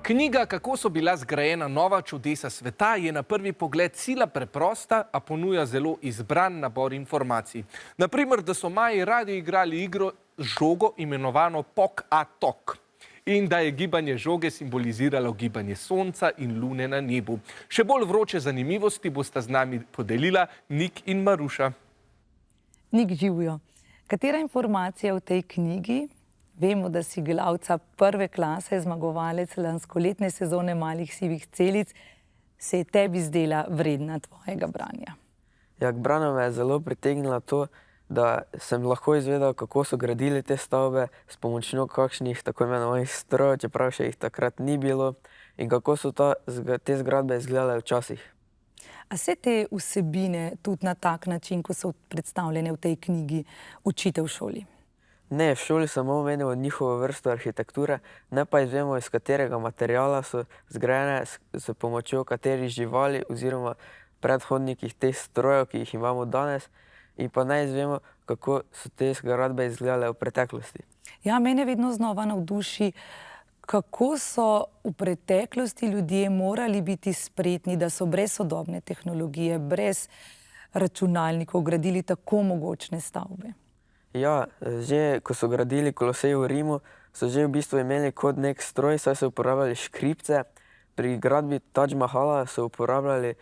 Knjiga Kako so bila zgrajena nova čudesa sveta je na prvi pogled sila preprosta, a ponuja zelo izbran nabor informacij. Naprimer, da so Maji radi igrali igro z žogo imenovano Pok-a-tok in da je gibanje žoge simboliziralo gibanje sonca in lune na nebu. Še bolj vroče zanimivosti bosta z nami podelila Nik in Maruša. Nik, živijo. Katera informacija v tej knjigi? Vemo, da si igralca prve klase, zmagovalec lanskoletne sezone Malih sivih celic, se je tebi zdela vredna tvojega branja. Ja, k branju me je zelo pritegnilo to, da sem lahko izvedel, kako so gradili te stavbe s pomočjo kakšnih tako imenovanih strojev, čeprav še jih takrat ni bilo, in kako so te zgradbe izgledale včasih. A se te vsebine tudi na tak način, ko so predstavljene v tej knjigi, učite v šoli? Ne, v šoli samo omenimo njihovo vrsto arhitekture, ne pa izvemo, iz katerega materiala so zgrajene, s pomočjo katerih živali oziroma predhodnikih teh strojev, ki jih imamo danes, in pa ne izvemo, kako so te zgradbe izgledale v preteklosti. Ja, mene vedno znova navduši, kako so v preteklosti ljudje morali biti spretni, da so brez sodobne tehnologije, brez računalnikov gradili tako mogočne stavbe. Ja, že ko so gradili Kolosej v Rimu, so že v bistvu imeli kot nek stroj, saj so uporabljali škripce. Pri gradbi Tadž Mahala so uporabljali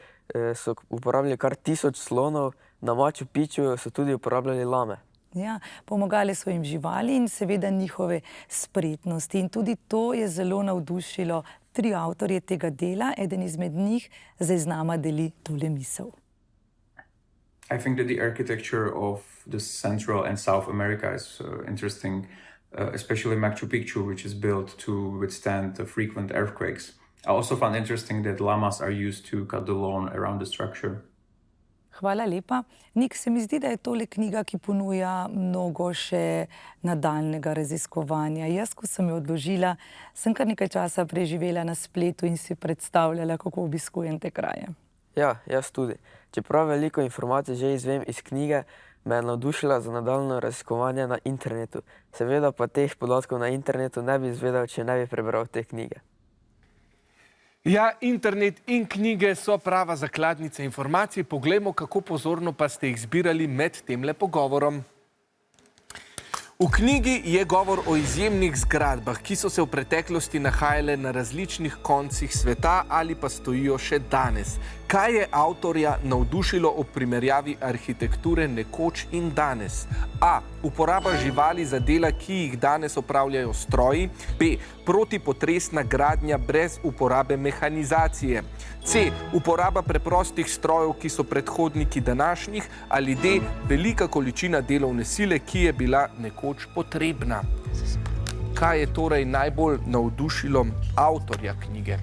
kar 1000 slonov, na Machu Picchuju so tudi uporabljali lame. Ja, pomagali so jim živali in seveda njihove spretnosti. In tudi to je zelo navdušilo 3 avtorje tega dela. Eden izmed njih zdaj z nama deli tole misel. I think that the architecture of the Central and South America is interesting, especially Machu Picchu, which is built to withstand frequent earthquakes. I also found interesting that llamas are used to cut the lawn around the structure. Hvala lepa. Nik, se mi zdi, da je tole knjiga, ki ponuja mnogo še nadaljnega raziskovanja. Jaz, ko sem jo odložila, sem kar nekaj časa preživela na spletu in si predstavljala, kako obiskujem te kraje. Ja, jaz tudi. Čeprav veliko informacij že izvem iz knjige, me je navdušila za nadaljnje raziskovanje na internetu. Seveda pa teh podatkov na internetu ne bi izvedel, če ne bi prebral te knjige. Ja, internet in knjige so prava zakladnica informacij. Poglejmo, kako pozorno pa ste jih zbirali med temle pogovorom. V knjigi je govor o izjemnih zgradbah, ki so se v preteklosti nahajale na različnih koncih sveta ali pa stojijo še danes. Kaj je avtorja navdušilo ob primerjavi arhitekture nekoč in danes? A. Uporaba živali za dela, ki jih danes opravljajo stroji. B. Protipotresna gradnja brez uporabe mehanizacije. C. Uporaba preprostih strojev, ki so predhodniki današnjih. Ali D. Velika količina delovne sile, ki je bila nekoč potrebna. Kaj je torej najbolj navdušilo avtorja knjige?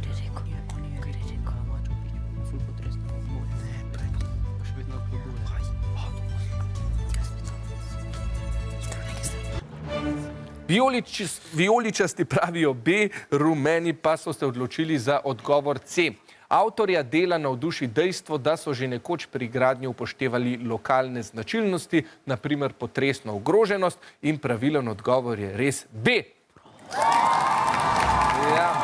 Vijoličasti pravijo B, rumeni pa so se odločili za odgovor C. Avtorja dela navduši dejstvo, da so že nekoč pri gradnji upoštevali lokalne značilnosti, naprimer potresno ogroženost, in pravilen odgovor je res B. Ja.